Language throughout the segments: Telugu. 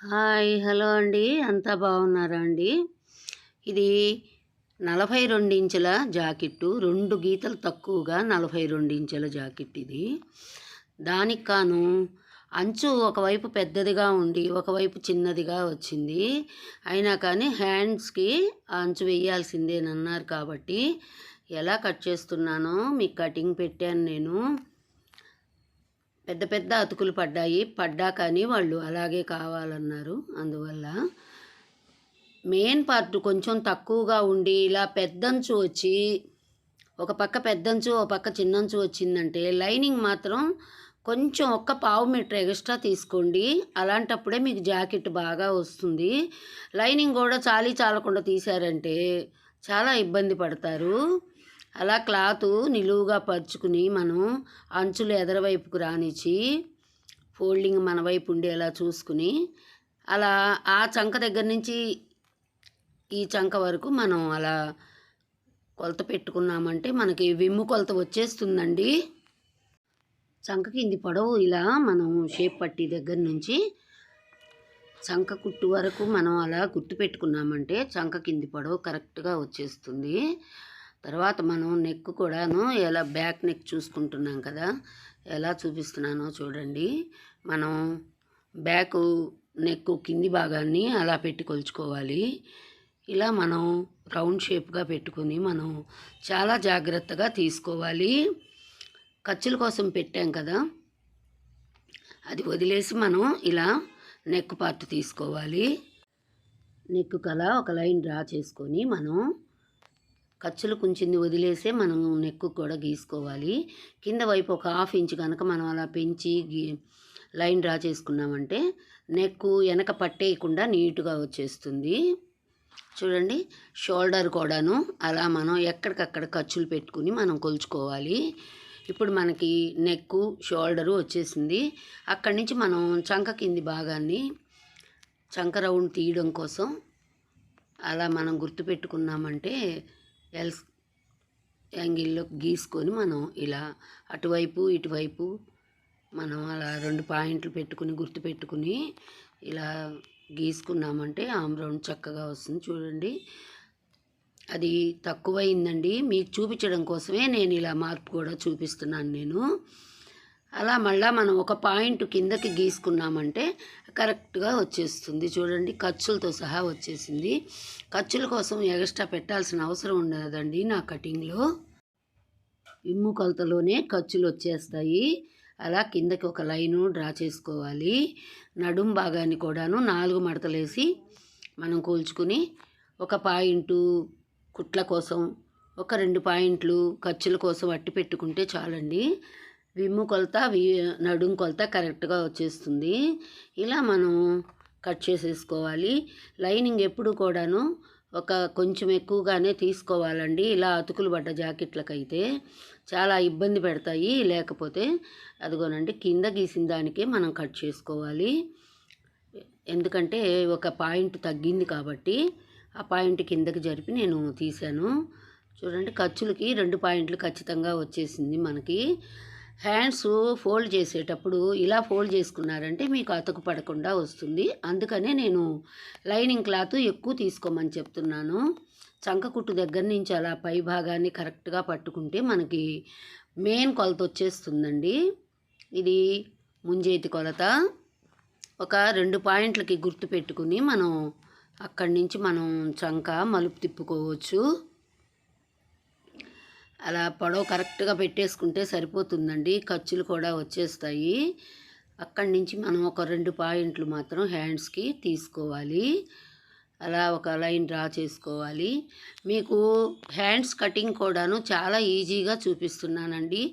హాయ్ హలో అండి, అంతా బాగున్నారా అండి? ఇది 42 ఇంచుల జాకెట్టు, 2 గీతలు తక్కువగా 42 ఇంచుల జాకెట్ ఇది. దానికి కాను అంచు ఒకవైపు పెద్దదిగా ఉండి ఒకవైపు చిన్నదిగా వచ్చింది. అయినా కానీ హ్యాండ్స్కి అంచు వేయాల్సిందేనన్నారు కాబట్టి ఎలా కట్ చేస్తున్నానో మీకు కటింగ్ పెట్టాను నేను. పెద్ద పెద్ద అతుకులు పడ్డా కానీ వాళ్ళు అలాగే కావాలన్నారు. అందువల్ల మెయిన్ పార్ట్ కొంచెం తక్కువగా ఉండి ఇలా పెద్దంచు వచ్చి ఒక పక్క పెద్దంచు ఒక పక్క చిన్నంచు వచ్చిందంటే లైనింగ్ మాత్రం కొంచెం ఒక్క పావు మీటర్ ఎక్స్ట్రా తీసుకోండి. అలాంటప్పుడే మీకు జాకెట్ బాగా వస్తుంది. లైనింగ్ కూడా చాలకుండా తీశారంటే చాలా ఇబ్బంది పడతారు. అలా క్లాత్ నిలువుగా పరుచుకుని మనం అంచులు ఎదరవైపుకు రానిచ్చి ఫోల్డింగ్ మన వైపు ఉండేలా చూసుకుని అలా ఆ చంక దగ్గర నుంచి ఈ చంక వరకు మనం అలా కొలత పెట్టుకున్నామంటే మనకి విమ్ము కొలత వచ్చేస్తుందండి. చంక కింది పొడవు ఇలా మనం షేప్ పట్టి దగ్గర నుంచి చంక కుట్టు వరకు మనం అలా గుర్తు పెట్టుకున్నామంటే చంక కింది పొడవు కరెక్ట్గా వచ్చేస్తుంది. తర్వాత మనం నెక్ కూడాను ఎలా బ్యాక్ నెక్ చూసుకుంటున్నాం కదా, ఎలా చూపిస్తున్నానో చూడండి. మనం బ్యాక్ నెక్ కింది భాగాన్ని అలా పెట్టి కొలుచుకోవాలి. ఇలా మనం రౌండ్ షేప్గా పెట్టుకుని మనం చాలా జాగ్రత్తగా తీసుకోవాలి. ఖర్చుల కోసం పెట్టాం కదా, అది వదిలేసి మనం ఇలా నెక్ పార్ట్ తీసుకోవాలి. నెక్ కల ఒక లైన్ డ్రా చేసుకొని మనం ఖర్చులు కుంచింది వదిలేసే మనం నెక్కు కూడా గీసుకోవాలి. కింద వైపు ఒక 1/2 ఇంచ్ కనుక మనం అలా పెంచి లైన్ డ్రా చేసుకున్నామంటే నెక్కు వెనక పట్టేయకుండా నీట్గా వచ్చేస్తుంది. చూడండి, షోల్డర్ కూడాను అలా మనం ఎక్కడికక్కడ ఖర్చులు పెట్టుకుని మనం కొలుచుకోవాలి. ఇప్పుడు మనకి నెక్కు షోల్డరు వచ్చేసింది. అక్కడి నుంచి మనం చంక కింది భాగాన్ని చంక రౌండ్ తీయడం కోసం అలా మనం గుర్తుపెట్టుకున్నామంటే ఎల్ యాంగిల్లో గీసుకొని మనం ఇలా అటువైపు ఇటువైపు మనం అలా 2 పాయింట్లు పెట్టుకుని గుర్తుపెట్టుకుని ఇలా గీసుకున్నామంటే ఆమ్ రౌండ్ చక్కగా వస్తుంది. చూడండి, అది తక్కువైందండి, మీకు చూపించడం కోసమే నేను ఇలా మార్పు కూడా చూపిస్తున్నాను నేను. అలా మళ్ళీ మనం ఒక పాయింట్ కిందకి గీసుకున్నామంటే కరెక్ట్గా వచ్చేస్తుంది. చూడండి, ఖర్చులతో సహా వచ్చేసింది. ఖర్చుల కోసం ఎక్స్ట్రా పెట్టాల్సిన అవసరం ఉండదండి నా కటింగ్లో. విమ్ము కొలతలోనే ఖర్చులు వచ్చేస్తాయి. అలా కిందకి ఒక లైను డ్రా చేసుకోవాలి. నడుం భాగాన్ని కూడాను 4 మడతలేసి మనం కూల్చుకుని ఒక పాయింటు కుట్ల కోసం, ఒక 2 పాయింట్లు ఖర్చుల కోసం అట్టి పెట్టుకుంటే చాలండి. విమ్ము కొలత నడుం కొలత కరెక్ట్గా వచ్చేస్తుంది. ఇలా మనం కట్ చేసేసుకోవాలి. లైనింగ్ ఎప్పుడు కూడాను ఒక కొంచెం ఎక్కువగానే తీసుకోవాలండి. ఇలా అతుకులు పడ్డ జాకెట్లకైతే చాలా ఇబ్బంది పెడతాయి. లేకపోతే అదిగోనండి, కింద గీసిన దానికే మనం కట్ చేసుకోవాలి. ఎందుకంటే ఒక పాయింట్ తగ్గింది కాబట్టి ఆ పాయింట్ కిందకి జరిపి నేను తీశాను. చూడండి, ఖర్చులకి 2 పాయింట్లు ఖచ్చితంగా వచ్చేసింది మనకి. హ్యాండ్స్ ఫోల్డ్ చేసేటప్పుడు ఇలా ఫోల్డ్ చేసుకున్నారంటే మీకు అతుకు పడకుండా వస్తుంది. అందుకనే నేను లైనింగ్ క్లాత్ ఎక్కువ తీసుకోమని చెప్తున్నాను. చంక కుట్టు దగ్గర నుంచి అలా పై భాగాన్ని కరెక్ట్గా పట్టుకుంటే మనకి మెయిన్ కొలత వచ్చేస్తుందండి. ఇది ముంజేతి కొలత. ఒక 2 పాయింట్లకి గుర్తు పెట్టుకుని మనం అక్కడి నుంచి మనం చంక మలుపు తిప్పుకోవచ్చు. అలా పొడవు కరెక్ట్గా పెట్టేసుకుంటే సరిపోతుందండి. ఖర్చులు కూడా వచ్చేస్తాయి. అక్కడి నుంచి మనం ఒక 2 పాయింట్లు మాత్రం హ్యాండ్స్కి తీసుకోవాలి. అలా ఒక లైన్ డ్రా చేసుకోవాలి. మీకు హ్యాండ్స్ కటింగ్ కూడాను చాలా ఈజీగా చూపిస్తున్నానండి,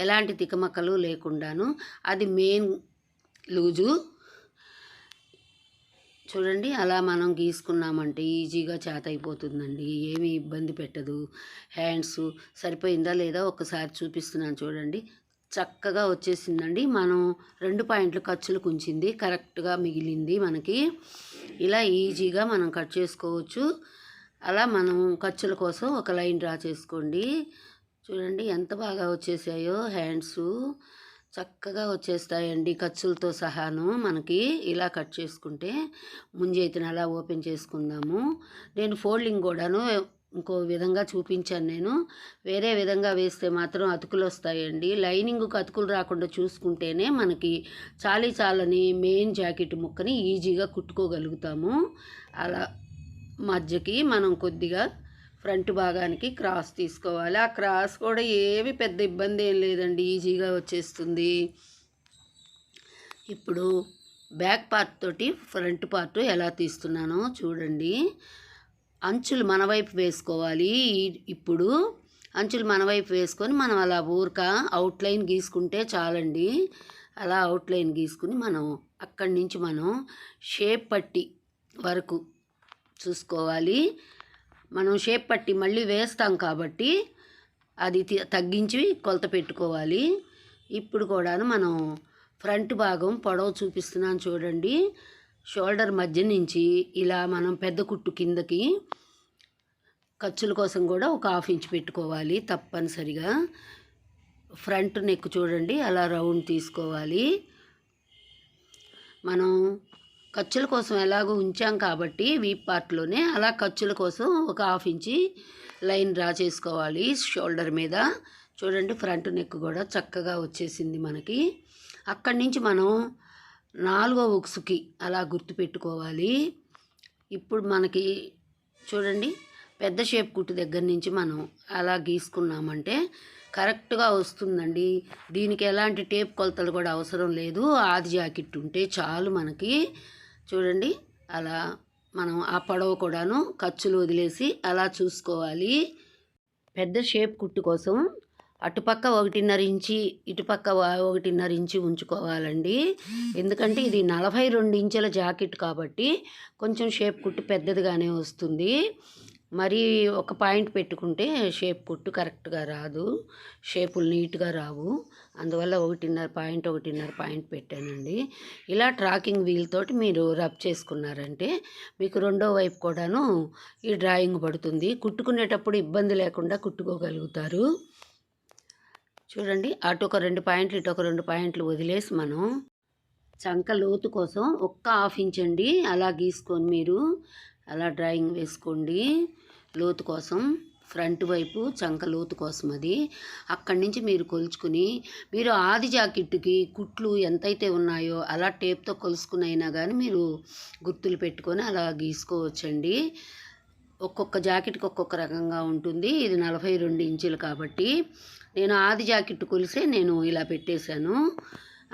ఎలాంటి తికమక్కలు లేకుండాను. అది మెయిన్ లూజు. చూడండి, అలా మనం గీసుకున్నామంటే ఈజీగా చేత అయిపోతుందండి, ఏమీ ఇబ్బంది పెట్టదు. హ్యాండ్స్ సరిపోయిందా లేదా ఒక్కసారి చూపిస్తున్నాను చూడండి, చక్కగా వచ్చేసిందండి. మనం 2 పాయింట్లు ఖర్చులు కుంచింది కరెక్ట్గా మిగిలింది మనకి. ఇలా ఈజీగా మనం కట్ చేసుకోవచ్చు. అలా మనం ఖర్చుల కోసం ఒక లైన్ డ్రా చేసుకోండి. చూడండి ఎంత బాగా వచ్చేసాయో హ్యాండ్స్, చక్కగా వచ్చేస్తాయండి ఖర్చులతో సహాను మనకి. ఇలా కట్ చేసుకుంటే ముంజైతిని అలా ఓపెన్ చేసుకుందాము. నేను ఫోల్డింగ్ కూడాను ఇంకో విధంగా చూపించాను నేను. వేరే విధంగా వేస్తే మాత్రం అతుకులు వస్తాయండి. లైనింగ్కి అతుకులు రాకుండా చూసుకుంటేనే మనకి చాలని మెయిన్ జాకెట్ ముక్కని ఈజీగా కుట్టుకోగలుగుతాము. అలా మధ్యకి మనం కొద్దిగా ఫ్రంట్ భాగానికి క్రాస్ తీసుకోవాలి. ఆ క్రాస్ కూడా ఏమి పెద్ద ఇబ్బంది ఏం లేదండి, ఈజీగా వచ్చేస్తుంది. ఇప్పుడు బ్యాక్ పార్ట్ తోటి ఫ్రంట్ పార్ట్ ఎలా తీస్తున్నానో చూడండి. అంచులు మన వైపు వేసుకోవాలి. ఇప్పుడు అంచులు మన వైపు వేసుకొని మనం అలా ఊరక అవుట్లైన్ గీసుకుంటే చాలండి. అలా అవుట్లైన్ గీసుకుని మనం అక్కడి నుంచి మనం షేప్ పట్టి వరకు చూసుకోవాలి. మనం షేప్ పట్టి మళ్ళీ వేస్తాం కాబట్టి అది తగ్గించి కొలత పెట్టుకోవాలి. ఇప్పుడు కూడాను మనం ఫ్రంట్ భాగం పొడవు చూపిస్తున్నాను చూడండి. షోల్డర్ మధ్య నుంచి ఇలా మనం పెద్ద కుట్టు కిందకి ఖర్చుల కోసం కూడా ఒక 1/2 ఇంచ్ పెట్టుకోవాలి తప్పనిసరిగా. ఫ్రంట్ నెక్ చూడండి అలా రౌండ్ తీసుకోవాలి. మనం ఖర్చుల కోసం ఎలాగో ఉంచాం కాబట్టి వీప్ పార్ట్లోనే అలా ఖర్చుల కోసం ఒక 1/2 ఇంచి లైన్ డ్రా చేసుకోవాలి షోల్డర్ మీద. చూడండి ఫ్రంట్ నెక్ కూడా చక్కగా వచ్చేసింది మనకి. అక్కడి నుంచి మనం 4వ ఉక్సుకి అలా గుర్తు పెట్టుకోవాలి. ఇప్పుడు మనకి చూడండి పెద్ద షేప్ కుట్టు దగ్గర నుంచి మనం అలా గీసుకున్నామంటే కరెక్ట్గా వస్తుందండి. దీనికి ఎలాంటి టేప్ కొలతలు కూడా అవసరం లేదు. ఆది జాకెట్ ఉంటే చాలు మనకి. చూడండి అలా మనం ఆ పొడవు కూడాను ఖర్చులు వదిలేసి అలా చూసుకోవాలి. పెద్ద షేప్ కుట్టు కోసం అటుపక్క 1.5 ఇంచి ఇటుపక్క 1.5 ఇంచి ఉంచుకోవాలండి. ఎందుకంటే ఇది 42 ఇంచుల జాకెట్ కాబట్టి కొంచెం షేప్ కుట్టు పెద్దదిగానే వస్తుంది. మరి ఒక పాయింట్ పెట్టుకుంటే షేప్ కుట్టు కరెక్ట్గా రాదు, షేపులు నీట్గా రావు. అందువల్ల 1.5 పాయింట్ పెట్టానండి. ఇలా ట్రాకింగ్ వీల్ తోటి మీరు రబ్ చేసుకున్నారంటే మీకు రెండో వైపు కూడాను ఈ డ్రాయింగ్ పడుతుంది. కుట్టుకునేటప్పుడు ఇబ్బంది లేకుండా కుట్టుకోగలుగుతారు. చూడండి అటు ఒక 2 పాయింట్లు ఇటు ఒక 2 పాయింట్లు వదిలేసి మనం చంక లోతు కోసం ఒక్క 1/2 ఇంచ్ అండి అలా గీసుకొని మీరు అలా డ్రాయింగ్ వేసుకోండి. లోతు కోసం ఫ్రంట్ వైపు చంక లోతు కోసం అది. అక్కడి నుంచి మీరు కొలుచుకుని మీరు ఆది జాకెట్కి కుట్లు ఎంతైతే ఉన్నాయో అలా టేప్తో కొలుసుకునైనా కానీ మీరు గుర్తులు పెట్టుకొని అలా గీసుకోవచ్చండి. ఒక్కొక్క జాకెట్కి ఒక్కొక్క రకంగా ఉంటుంది. ఇది 42 ఇంచులు కాబట్టి నేను ఆది జాకెట్ కొలిసే నేను ఇలా పెట్టేశాను.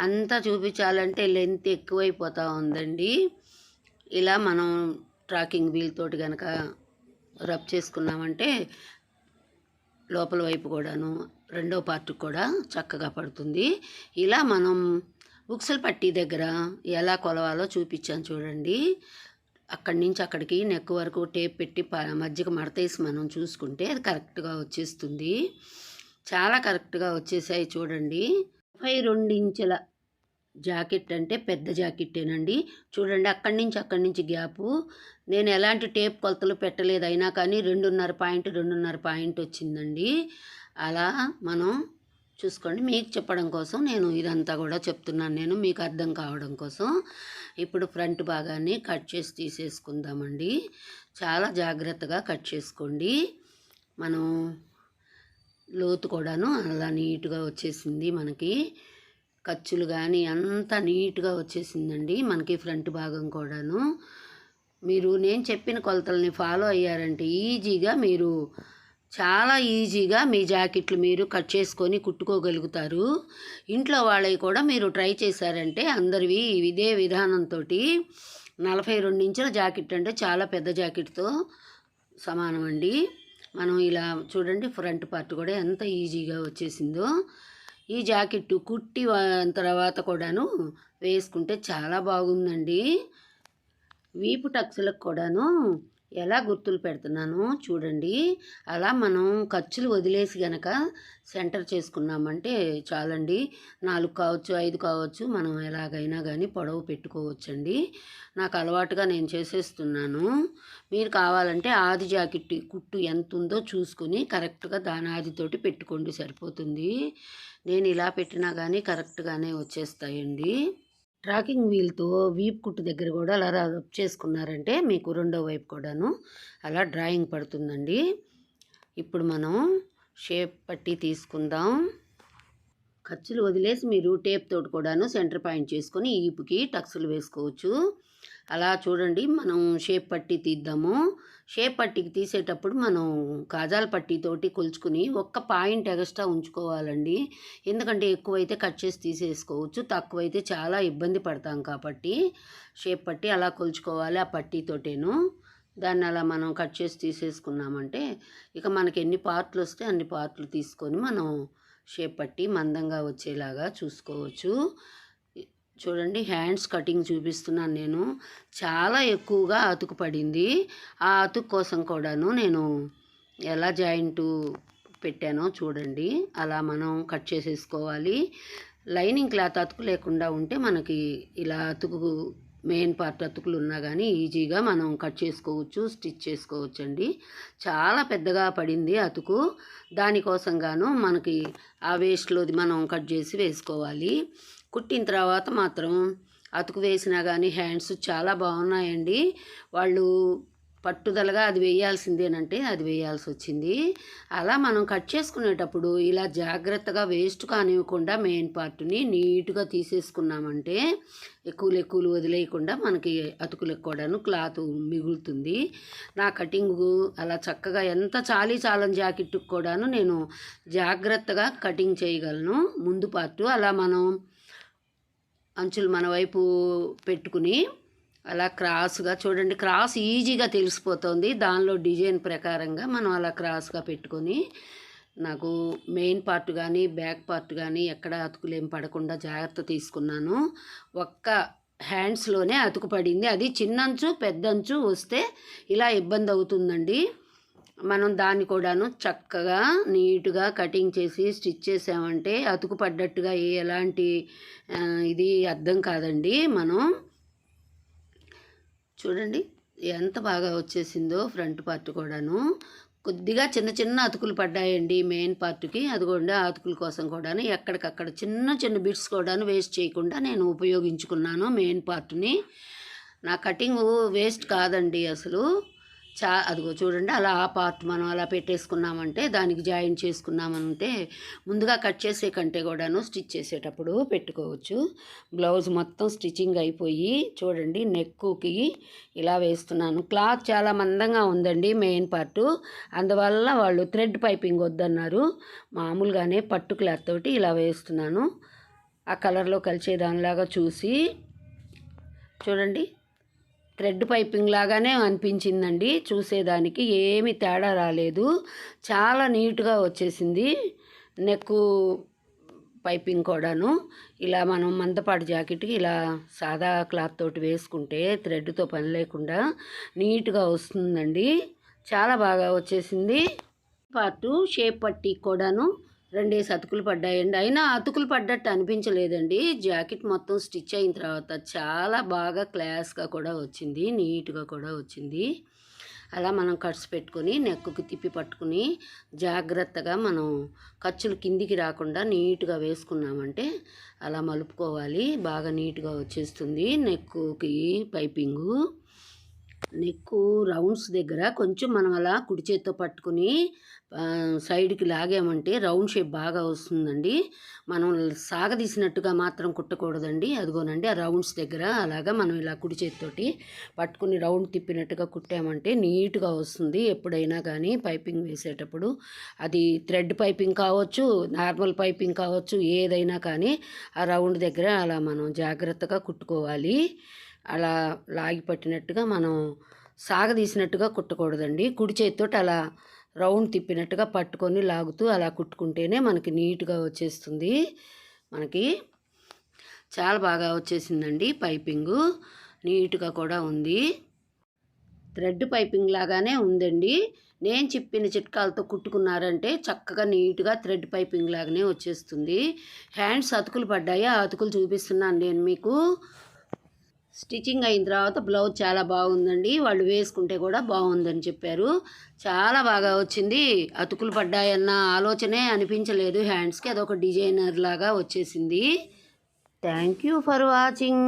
అంతా చూపించాలంటే లెంత్ ఎక్కువైపోతూ ఉందండి. ఇలా మనం ట్రాకింగ్ వీల్ తోటి కనుక రబ్ చేసుకున్నామంటే లోపల వైపు కూడాను రెండో పార్ట్ కూడా చక్కగా పడుతుంది. ఇలా మనం ఉక్సుల పట్టీ దగ్గర ఎలా కొలవాలో చూపించాను చూడండి. అక్కడి నుంచి అక్కడికి నెక్ వరకు టేప్ పెట్టి మధ్యకి మడతేసి మనం చూసుకుంటే అది కరెక్ట్గా వచ్చేస్తుంది. చాలా కరెక్ట్గా వచ్చేసాయి చూడండి. 32 ఇంచుల జాకెట్ అంటే పెద్ద జాకెట్టేనండి. చూడండి అక్కడి నుంచి గ్యాపు నేను ఎలాంటి టేప్ కొలతలు పెట్టలేదు, అయినా కానీ 2.5 పాయింట్ వచ్చిందండి. అలా మనం చూసుకోండి. మీకు చెప్పడం కోసం నేను ఇదంతా కూడా చెప్తున్నాను, నేను మీకు అర్థం కావడం కోసం. ఇప్పుడు ఫ్రంట్ భాగాన్ని కట్ చేసి తీసేసుకుందామండి. చాలా జాగ్రత్తగా కట్ చేసుకోండి. మనం లోతు కూడాను అలా నీట్గా వచ్చేసింది మనకి. ఖర్చులు కానీ అంతా నీట్గా వచ్చేసిందండి మనకి ఫ్రంట్ భాగం కూడాను. మీరు నేను చెప్పిన కొలతల్ని ఫాలో అయ్యారంటే చాలా ఈజీగా మీ జాకెట్లు మీరు కట్ చేసుకొని కుట్టుకోగలుగుతారు. ఇంట్లో వాళ్ళవి కూడా మీరు ట్రై చేశారంటే అందరివి ఇదే విధానంతో 42 ఇంచుల జాకెట్ అంటే చాలా పెద్ద జాకెట్తో సమానం అండి. మనం ఇలా చూడండి ఫ్రంట్ పార్ట్ కూడా ఎంత ఈజీగా వచ్చేసిందో. ఈ జాకెట్టు కుట్టి తర్వాత కూడాను వేసుకుంటే చాలా బాగుందండి. వీపు టక్స్లకు కూడాను ఎలా గుర్తులు పెడుతున్నానో చూడండి. అలా మనం ఖర్చులు వదిలేసి గనక సెంటర్ చేసుకున్నామంటే చాలండి. 4 కావచ్చు, 5 కావచ్చు, మనం ఎలాగైనా కానీ పొడవు పెట్టుకోవచ్చండి. నాకు అలవాటుగా నేను చేసేస్తున్నాను. మీరు కావాలంటే ఆది జాకెట్ కుట్టు ఎంత ఉందో చూసుకుని కరెక్ట్గా దాని ఆదితోటి పెట్టుకోండి, సరిపోతుంది. నేను ఇలా పెట్టినా కానీ కరెక్ట్గానే వచ్చేస్తాయండి. ట్రాకింగ్ వీల్‌తో వీపు కుట్టు దగ్గర గూడా అలా రబ్ చేసుకున్నారంటే మీకు రెండో వైపు కూడాను అలా డ్రాయింగ్ పడుతుందండి. ఇప్పుడు మనం షేప్ పట్టీ తీసుకుందాం. ఖర్చులు వదిలేసి మీరు టేప్ తోటి కూడాను సెంటర్ పాయింట్ చేసుకొని ఈపుకి టక్స్‌లు వేసుకోవచ్చు. అలా చూడండి, మనం షేప్ పట్టీ తీద్దాము. షేప్ పట్టీకి తీసేటప్పుడు మనం కాజాల పట్టీతోటి కొలుచుకుని ఒక్క పాయింట్ ఎగస్ట్రా ఉంచుకోవాలండి. ఎందుకంటే ఎక్కువైతే కట్ చేసి తీసేసుకోవచ్చు, తక్కువైతే చాలా ఇబ్బంది పడతాం కాబట్టి షేప్ పట్టీ అలా కొలుచుకోవాలి ఆ పట్టీతోటేను. దాన్ని అలా మనం కట్ చేసి తీసేసుకున్నామంటే ఇక మనకి ఎన్ని పార్ట్లు వస్తే అన్ని పార్ట్లు తీసుకొని మనం షేప్ పట్టి మందంగా వచ్చేలాగా చూసుకోవచ్చు. చూడండి, హ్యాండ్స్ కటింగ్ చూపిస్తున్నాను నేను. చాలా ఎక్కువగా అతుకు పడింది. ఆ అతుకు కోసం కూడాను నేను ఎలా జాయింటు పెట్టానో చూడండి. అలా మనం కట్ చేసేసుకోవాలి. లైనింగ్ క్లాత్ అతుకు లేకుండా ఉంటే మనకి ఇలా అతుకు మెయిన్ పార్ట్ అతుకులు ఉన్నా కానీ ఈజీగా మనం కట్ చేసుకోవచ్చు, స్టిచ్ చేసుకోవచ్చండి. చాలా పెద్దగా పడింది అతుకు. దానికోసం గాను మనకి ఆ వేస్ట్లోది మనం కట్ చేసి వేసుకోవాలి. కుట్టిన తర్వాత మాత్రం అతుకు వేసినా కానీ హ్యాండ్స్ చాలా బాగున్నాయండి. వాళ్ళు పట్టుదలగా అది వేయాల్సిందేనంటే అది వేయాల్సి వచ్చింది. అలా మనం కట్ చేసుకునేటప్పుడు ఇలా జాగ్రత్తగా వేస్ట్ కానివ్వకుండా మెయిన్ పార్ట్ని నీట్గా తీసేసుకున్నామంటే ఎక్కువలు వదిలేయకుండా మనకి అతుకులకు కూడాను క్లాత్ మిగులుతుంది. నా కటింగు అలా చక్కగా ఎంత చాలని జాకెట్కి కూడాను నేను జాగ్రత్తగా కటింగ్ చేయగలను. ముందు పార్టు అలా మనం అంచులు మన వైపు పెట్టుకుని అలా క్రాస్గా చూడండి, క్రాస్ ఈజీగా తెలిసిపోతుంది. దానిలో డిజైన్ ప్రకారంగా మనం అలా క్రాస్గా పెట్టుకొని నాకు మెయిన్ పార్ట్ కానీ బ్యాక్ పార్ట్ కానీ ఎక్కడ అతుకులేం పడకుండా జాగ్రత్త తీసుకున్నాను. ఒక్క హ్యాండ్స్లోనే అతుకు పడింది. అది చిన్నంచు పెద్దంచు వస్తే ఇలా ఇబ్బంది అవుతుందండి. మనం దాన్ని కూడాను చక్కగా నీట్గా కటింగ్ చేసి స్టిచ్ చేసామంటే అతుకు పడ్డట్టుగా ఎలాంటి ఇది అర్థం కాదండి. మనం చూడండి ఎంత బాగా వచ్చేసిందో ఫ్రంట్ పార్ట్ కూడాను. కొద్దిగా చిన్న అతుకులు పడ్డాయండి మెయిన్ పార్ట్కి. అదిగోండి ఆ అతుకుల కోసం కూడాను ఎక్కడికక్కడ చిన్న బిట్స్ కూడాను వేస్ట్ చేయకుండా నేను ఉపయోగించుకున్నాను మెయిన్ పార్ట్ని. నా కటింగు వేస్ట్ కాదండి అసలు. అదిగో చూడండి, అలా ఆ పార్ట్ మనం అలా పెట్టేసుకున్నామంటే దానికి జాయిన్ చేసుకున్నామంటే ముందుగా కట్ చేసే కంటే కూడాను స్టిచ్ చేసేటప్పుడు పెట్టుకోవచ్చు. బ్లౌజ్ మొత్తం స్టిచ్చింగ్ అయిపోయి చూడండి నెక్కుకి ఇలా వేస్తున్నాను. క్లాత్ చాలా మందంగా ఉందండి మెయిన్ పార్టు, అందువల్ల వాళ్ళు థ్రెడ్ పైపింగ్ వద్దన్నారు. మామూలుగానే పట్టు క్లాత్ తోటి ఇలా వేస్తున్నాను. ఆ కలర్లో కలిసేదానిలాగా చూసి చూడండి, థ్రెడ్ పైపింగ్ లాగానే అనిపించిందండి చూసేదానికి, ఏమీ తేడా రాలేదు. చాలా నీట్గా వచ్చేసింది నెక్కు పైపింగ్ కూడాను. ఇలా మనం మందపాటి జాకెట్కి ఇలా సాదా క్లాత్ తోటి వేసుకుంటే థ్రెడ్తో పని లేకుండా నీట్గా వస్తుందండి. చాలా బాగా వచ్చేసింది. పార్టు షేప్ పట్టి కూడాను 2 అతుకులు పడ్డాయండి. అయినా అతుకులు పడ్డట్టు అనిపించలేదండి. జాకెట్ మొత్తం స్టిచ్ అయిన తర్వాత చాలా బాగా క్లాస్గా కూడా వచ్చింది, నీట్గా కూడా వచ్చింది. అలా మనం కట్స్ పెట్టుకొని నెక్కుకి తిప్పి పట్టుకుని జాగ్రత్తగా మనం ఖర్చులు కిందికి రాకుండా నీట్గా వేసుకున్నామంటే అలా మలుపుకోవాలి. బాగా నీట్గా వచ్చేస్తుంది నెక్కుకి పైపింగు. నెక్కు రౌండ్స్ దగ్గర కొంచెం మనం అలా కుడి చేత్తో పట్టుకుని సైడ్కి లాగామంటే రౌండ్ షేప్ బాగా వస్తుందండి. మనం సాగదీసినట్టుగా మాత్రం కుట్టకూడదండి. అదిగోనండి ఆ రౌండ్స్ దగ్గర అలాగా మనం ఇలా కుడి చేతితోటి పట్టుకుని రౌండ్ తిప్పినట్టుగా కుట్టామంటే నీట్గా వస్తుంది. ఎప్పుడైనా కానీ పైపింగ్ వేసేటప్పుడు అది థ్రెడ్ పైపింగ్ కావచ్చు, నార్మల్ పైపింగ్ కావచ్చు, ఏదైనా కానీ ఆ రౌండ్ దగ్గర అలా మనం జాగ్రత్తగా కుట్టుకోవాలి. అలా లాగి పట్టినట్టుగా మనం సాగదీసినట్టుగా కుట్టకూడదండి. కుడి చేతితోటి అలా రౌండ్ తిప్పినట్టుగా పట్టుకొని లాగుతూ అలా కుట్టుకుంటేనే మనకి నీట్గా వచ్చేస్తుంది. మనకి చాలా బాగా వచ్చేసిందండి పైపింగు, నీట్గా కూడా ఉంది. థ్రెడ్ పైపింగ్ లాగానే ఉందండి. నేను చెప్పిన చిట్కాలతో కుట్టుకున్నారంటే చక్కగా నీట్గా థ్రెడ్ పైపింగ్ లాగానే వచ్చేస్తుంది. హ్యాండ్స్ అతుకులు పడ్డాయి, ఆ అతుకులు చూపిస్తున్నాను నేను మీకు. స్టిచ్చింగ్ అయిన తర్వాత బ్లౌజ్ చాలా బాగుందండి. వాళ్ళు వేసుకుంటే కూడా బాగుందని చెప్పారు. చాలా బాగా వచ్చింది. అతుకులు పడ్డాయన్న ఆలోచనే అనిపించలేదు హ్యాండ్స్కి. అదొక డిజైనర్ లాగా వచ్చేసింది. Thank you for watching.